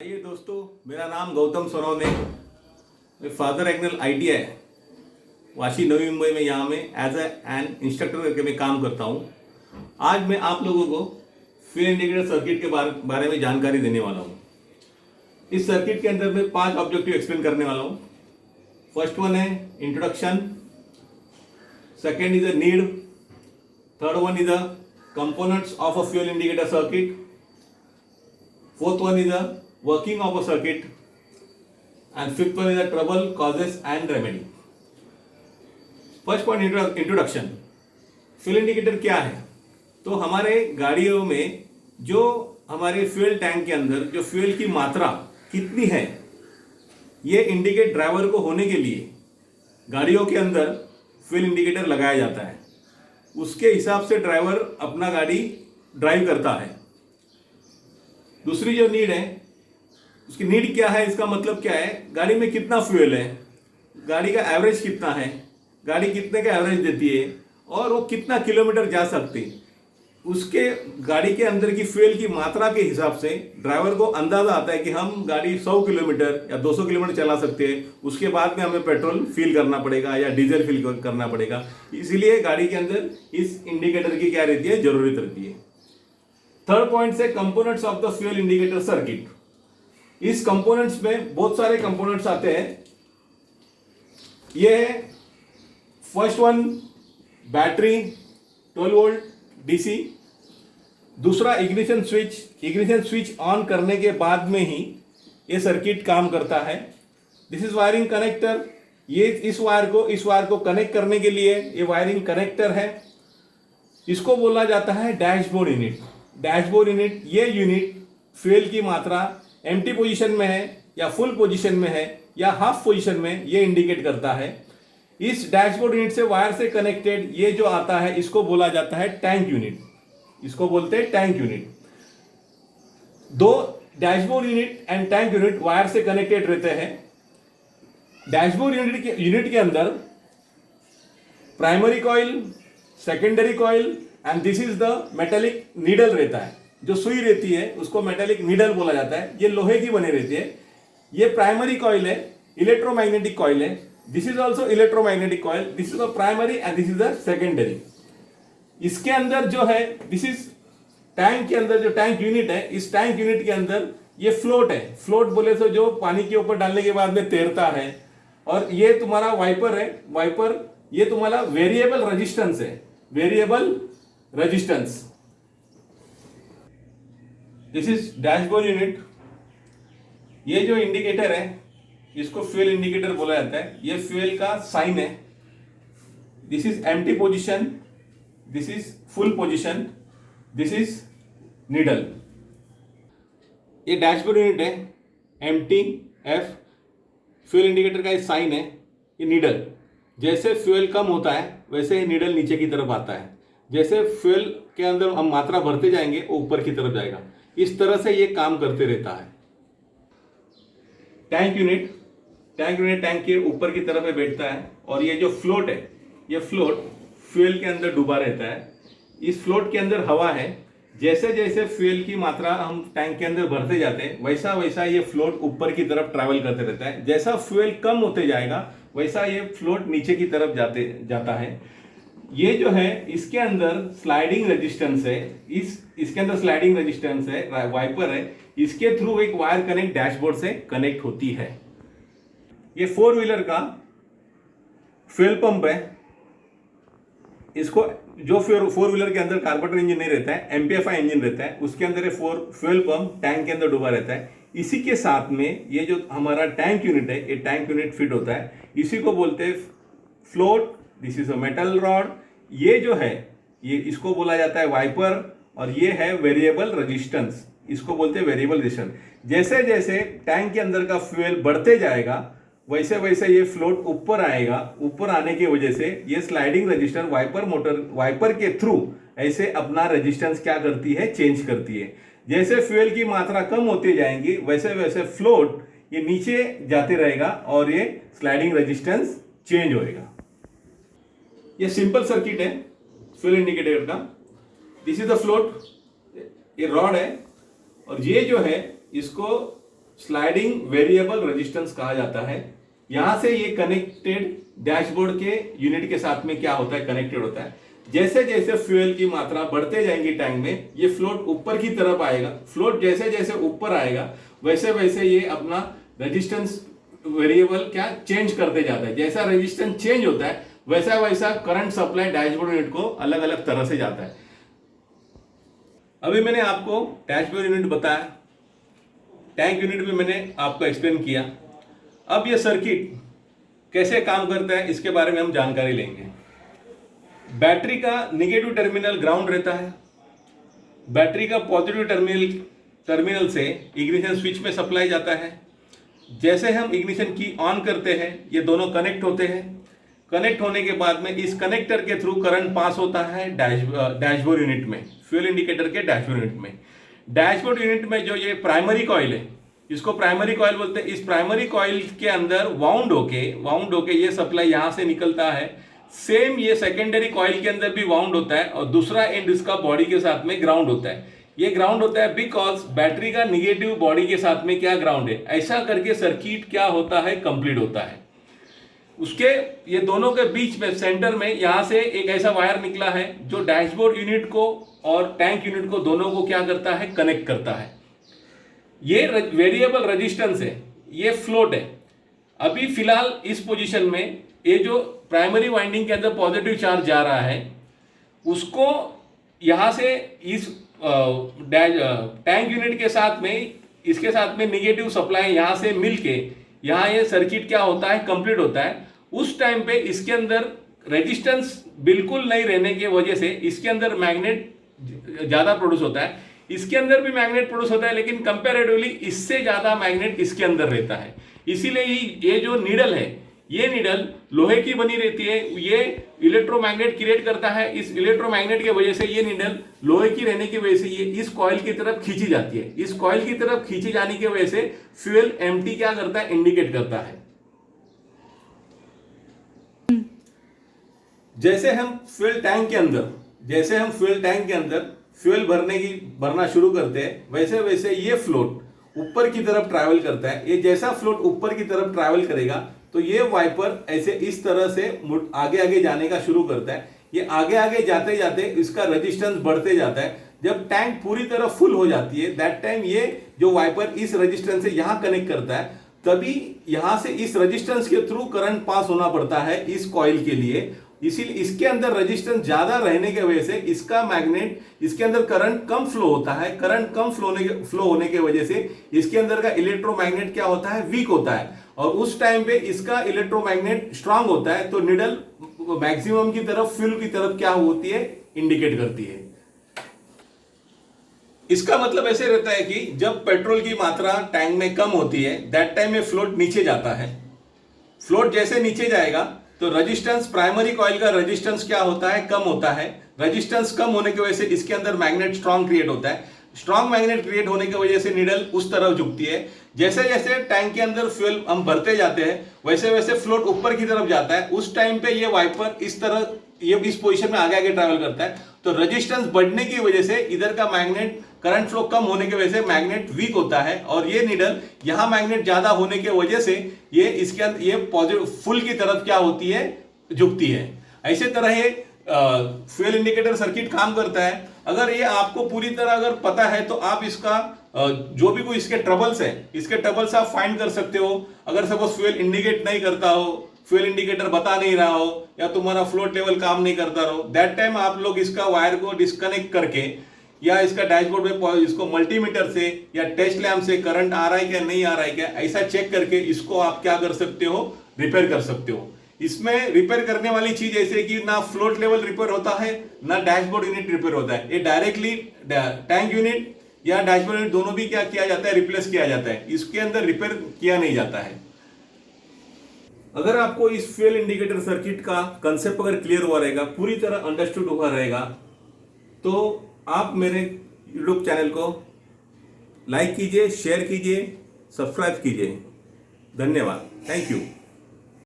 आइए दोस्तों, मेरा नाम गौतम सोनवने। मैं फादर एग्नल ITI वाशी नवी मुंबई में यहाँ में एज एन इंस्ट्रक्टर करके मैं काम करता हूँ। आज मैं आप लोगों को फ्यूल इंडिकेटर सर्किट के बारे में जानकारी देने वाला हूँ। इस सर्किट के अंदर मैं 5 ऑब्जेक्टिव एक्सप्लेन करने वाला हूँ। फर्स्ट वन है introduction, second is a need, third one is a components of a fuel indicator circuit, fourth one is the working of a circuit, and fifth one is the trouble, causes and remedy. First point, introduction. Fuel indicator क्या है? तो हमारे गाड़ियों में जो हमारे fuel tank के अंदर जो फ्यूल की मात्रा कितनी है, ये इंडिकेट ड्राइवर को होने के लिए गाड़ियों के अंदर फ्यूल इंडिकेटर लगाया जाता है। उसके हिसाब से ड्राइवर अपना गाड़ी ड्राइव करता है। दूसरी जो नीड है, उसकी नीड क्या है, इसका मतलब क्या है, गाड़ी में कितना फ्यूल है, गाड़ी का एवरेज कितना है, गाड़ी कितने का एवरेज देती है और वो कितना किलोमीटर जा सकती है, उसके गाड़ी के अंदर की फ्यूल की मात्रा के हिसाब से ड्राइवर को अंदाजा आता है कि हम गाड़ी 100 किलोमीटर या 200 किलोमीटर चला सकते हैं। उसके बाद में हमें पेट्रोल फिल करना पड़ेगा या डीजल फिल करना पड़ेगा। इसीलिए गाड़ी के अंदर इस इंडिकेटर की क्या रहती है, जरूरत रहती है। थर्ड पॉइंट से components of the fuel indicator circuit. इस कंपोनेंट्स में बहुत सारे कंपोनेंट्स आते हैं। ये है first one battery 12 volt DC। दूसरा इग्निशन स्विच ऑन करने के बाद में ही ये सर्किट काम करता है। This is wiring connector. ये इस वायर को कनेक्ट करने के लिए ये वायरिंग कनेक्टर है। इसको बोला जाता है डैशबोर्ड यूनिट। डैशबोर्ड यूनिट, ये यूनिट फ्यूल की मात्रा एम्प्टी पोजीशन में है या फुल पोजीशन में है या हाफ पोजीशन में, ये इंडिकेट करता है। इस डैशबोर्ड यूनिट से वायर से कनेक्टेड ये जो आता है, इसको बोला जाता है टैंक यूनिट। इसको बोलते हैं टैंक यूनिट। दो dashboard unit and tank unit wire से कनेक्टेड रहते हैं। डैशबोर्ड यूनिट के अंदर primary coil, secondary coil and this is the metallic needle रहता है। जो सुई रहती है उसको मेटेलिक नीडल बोला जाता है। ये लोहे की बनी रहती है। ये प्राइमरी कॉइल है, इलेक्ट्रोमैग्नेटिक कॉइल है। This is also electromagnetic coil. This is the primary and this is the secondary. इसके अंदर जो है, दिस इज टैंक के अंदर जो टैंक यूनिट है, इस टैंक यूनिट के अंदर ये फ्लोट है। फ्लोट बोले तो जो पानी के ऊपर डालने के बाद में तैरता है। और ये तुम्हारा वाइपर है। वाइपर ये तुम्हारा वेरिएबल रेजिस्टेंस है। Variable resistance. This is dashboard unit. ये जो इंडिकेटर है, इसको फ्यूल इंडिकेटर बोला जाता है। ये फ्यूल का साइन है। This is empty position, this is full position, this is needle. ये डैशबोर्ड यूनिट है, एम्प्टी F। फ्यूल इंडिकेटर का ये साइन है, ये नीडल। जैसे फ्यूल कम होता है वैसे ही नीडल नीचे की तरफ आता है। जैसे फ्यूल के अंदर हम मात्रा भरते जाएंगे वो ऊपर की तरफ जाएगा। इस तरह से ये काम करते रहता है। टैंक यूनिट टैंक के ऊपर की तरफ में बैठता है। और ये जो फ्लोट है, ये फ्लोट फ्यूल के अंदर डूबा रहता है। इस फ्लोट के अंदर हवा है। जैसे जैसे फ्यूल की मात्रा हम टैंक के अंदर भरते जाते हैं, वैसा वैसा ये फ्लोट ऊपर की तरफ ट्रैवल करते रहता है। जैसा फ्यूल कम होते जाएगा वैसा ये फ्लोट नीचे की तरफ जाता है। ये जो है, इसके अंदर स्लाइडिंग रेजिस्टेंस है। इसके अंदर स्लाइडिंग रेजिस्टेंस है, वाइपर है। इसके थ्रू एक वायर कनेक्ट डैशबोर्ड से कनेक्ट होती है। ये 4 व्हीलर का फ्यूल पंप है। इसको जो 4 व्हीलर के अंदर कार्बोरेटर इंजन नहीं रहता है, MPFI इंजन रहता है, उसके अंदर ये फ्यूल पंप टैंक के अंदर डूबा रहता है। इसी के साथ में ये जो हमारा टैंक यूनिट है, ये टैंक यूनिट फिट होता है। इसी को बोलते हैं float. This is a metal rod. ये जो है, ये इसको बोला जाता है वाइपर। और ये है वेरिएबल रेजिस्टेंस। इसको बोलते हैं वेरिएबल रेजिस्टेंस। जैसे जैसे टैंक के अंदर का फ्यूल बढ़ते जाएगा वैसे वैसे ये फ्लोट ऊपर आएगा। ऊपर आने की वजह से ये स्लाइडिंग रजिस्टर वाइपर के थ्रू ऐसे अपना रेजिस्टेंस क्या करती है, चेंज करती है। जैसे फ्यूल की मात्रा कम होती जाएंगी वैसे वैसे फ्लोट ये नीचे जाते रहेगा और ये स्लाइडिंग रेजिस्टेंस चेंज होएगा। ये सिंपल सर्किट है फ्यूल इंडिकेटर का। This is the float. ये रॉड है और ये जो है इसको स्लाइडिंग वेरिएबल रेजिस्टेंस कहा जाता है। यहां से ये कनेक्टेड डैशबोर्ड के यूनिट के साथ में क्या होता है, कनेक्टेड होता है। जैसे जैसे फ्यूल की मात्रा बढ़ते जाएंगी टैंक में, ये फ्लोट ऊपर की तरफ आएगा। फ्लोट जैसे जैसे ऊपर आएगा वैसे वैसे ये अपना रेजिस्टेंस वेरिएबल क्या चेंज करते जाता है। जैसा रेजिस्टेंस चेंज होता है वैसा वैसा करंट सप्लाई डैशबोर्ड यूनिट को अलग अलग तरह से जाता है। अभी मैंने आपको डैशबोर्ड यूनिट बताया, टैंक यूनिट भी मैंने आपको एक्सप्लेन किया। अब ये सर्किट कैसे काम करता है इसके बारे में हम जानकारी लेंगे। बैटरी का निगेटिव टर्मिनल ग्राउंड रहता है, बैटरी का पॉजिटिव टर्मिनल से इग्निशन स्विच में सप्लाई जाता है। जैसे हम इग्निशन की ऑन करते हैं ये दोनों कनेक्ट होते हैं। कनेक्ट होने के बाद में इस कनेक्टर के थ्रू करंट पास होता है डैशबोर्ड यूनिट में, फ्यूल इंडिकेटर के डैशबोर्ड यूनिट में। डैशबोर्ड यूनिट में जो ये प्राइमरी कॉइल है, इसको प्राइमरी कॉइल बोलते हैं। इस प्राइमरी कॉइल के अंदर वाउंड होके ये सप्लाई यहां से निकलता है। सेम ये सेकेंडरी कॉइल के अंदर भी वाउंड होता है और दूसरा एंड इसका बॉडी के साथ में ग्राउंड होता है। ये ग्राउंड होता है बिकॉज बैटरी का निगेटिव बॉडी के साथ में क्या ग्राउंड है। ऐसा करके सर्किट क्या होता है, कंप्लीट होता है। उसके ये दोनों के बीच में सेंटर में यहां से एक ऐसा वायर निकला है जो डैशबोर्ड यूनिट को और टैंक यूनिट को दोनों को क्या करता है, कनेक्ट करता है। ये वेरिएबल रेजिस्टेंस है, ये फ्लोट है। अभी फिलहाल इस पोजीशन में ये जो प्राइमरी वाइंडिंग के अंदर पॉजिटिव चार्ज जा रहा है उसको यहां से इस टैंक यूनिट के साथ में, इसके साथ में निगेटिव सप्लाई यहां से मिलके यहां ये सर्किट क्या होता है, कंप्लीट होता है। उस टाइम पे इसके अंदर रेजिस्टेंस बिल्कुल नहीं रहने की वजह से इसके अंदर मैग्नेट ज्यादा प्रोड्यूस होता है। इसके अंदर भी मैग्नेट प्रोड्यूस होता है लेकिन कंपैरेटिवली इससे ज्यादा मैग्नेट इसके अंदर रहता है। इसीलिए ये जो नीडल है, ये नीडल लोहे की बनी रहती है। ये इलेक्ट्रोमैग्नेट क्रिएट करता है। इस इलेक्ट्रोमैग्नेट की वजह से ये नीडल लोहे की रहने की वजह से ये इस कॉइल की तरफ खींची जाती है। इस कॉइल की तरफ खींची जाने की वजह से फ्यूल एम्प्टी क्या करता है, इंडिकेट करता है। जैसे हम फ्यूल टैंक के अंदर फ्यूल भरना शुरू करते हैं वैसे वैसे ये फ्लोट ऊपर की तरफ ट्रैवल करता है। ये जैसा फ्लोट ऊपर की तरफ ट्रैवल करेगा तो ये वाइपर ऐसे इस तरह से आगे आगे जाने का शुरू करता है। ये आगे आगे जाते जाते इसका रेजिस्टेंस बढ़ते जाता है। जब टैंक पूरी तरह फुल हो जाती है दैट टाइम ये जो वाइपर इस रेजिस्टेंस से यहां कनेक्ट करता है, तभी यहां से इस रेजिस्टेंस के थ्रू करंट पास होना पड़ता है इस कॉइल के लिए। इसीलिए इसके अंदर रेजिस्टेंस ज्यादा रहने की वजह से इसका मैग्नेट, इसके अंदर करंट कम फ्लो होता है। करंट कम फ्लो होने की वजह से इसके अंदर का इलेक्ट्रोमैग्नेट क्या होता है, वीक होता है। और उस टाइम पे इसका इलेक्ट्रोमैग्नेट स्ट्रांग होता है तो निडल मैक्सिमम की तरफ, फ्यूल की तरफ क्या होती है, इंडिकेट करती है। इसका मतलब ऐसे रहता है कि जब पेट्रोल की मात्रा टैंक में कम होती है दैट टाइम में फ्लोट नीचे जाता है। फ्लोट जैसे नीचे जाएगा तो रेजिस्टेंस, प्राइमरी कॉइल का रेजिस्टेंस क्या होता है, कम होता है। रेजिस्टेंस कम होने की वजह से इसके अंदर मैग्नेट स्ट्रांग क्रिएट होता है। स्ट्रांग मैग्नेट क्रिएट होने की वजह से नीडल उस तरफ झुकती है। जैसे जैसे टैंक के अंदर फ्यूल हम भरते जाते हैं वैसे वैसे फ्लोट ऊपर की तरफ जाता है। उस टाइम पे ये वाइपर इस तरह, ये इस पोजीशन में आगे आगे ट्रैवल करता है। तो रेजिस्टेंस बढ़ने की वजह से इधर का मैग्नेट, करंट फ्लो कम होने की वजह से मैग्नेट वीक होता है और ये नीडल यहां मैग्नेट ज्यादा होने की वजह से ये इसके अंदर ये पॉजिटिव फुल की तरफ क्या होती है, झुकती है। ऐसे तरह ये फ्यूल इंडिकेटर सर्किट काम करता है। अगर ये आपको पूरी तरह अगर पता है तो आप इसका जो भी कोई इसके ट्रबल्स है, इसके ट्रबल्स आप फाइंड कर सकते हो। अगर सपोज फ्यूल इंडिकेट नहीं करता हो, फ्यूल इंडिकेटर बता नहीं रहा हो या तुम्हारा फ्लोट लेवल काम नहीं करता रहो, दैट टाइम आप लोग इसका वायर को डिस्कनेक्ट करके या इसका डैशबोर्ड में इसको मल्टीमीटर से या टेस्ट लैम्प से करंट आ रहा है क्या, नहीं आ रहा है क्या, ऐसा चेक करके इसको आप क्या कर सकते हो, रिपेयर कर सकते हो। इसमें रिपेयर करने वाली चीज ऐसे कि ना फ्लोट लेवल रिपेयर होता है ना डैशबोर्ड यूनिट रिपेयर होता है। ये डायरेक्टली टैंक यूनिट या डैशबोर्ड यूनिट दोनों भी क्या किया जाता है, रिप्लेस किया जाता है। इसके अंदर रिपेयर किया नहीं जाता है। अगर आपको इस फ्यूल इंडिकेटर सर्किट का कंसेप्ट अगर क्लियर हुआ रहेगा, पूरी तरह अंडरस्टूड हुआ रहेगा, तो आप मेरे यूट्यूब चैनल को लाइक कीजिए, शेयर कीजिए, सब्सक्राइब कीजिए। धन्यवाद, थैंक यू।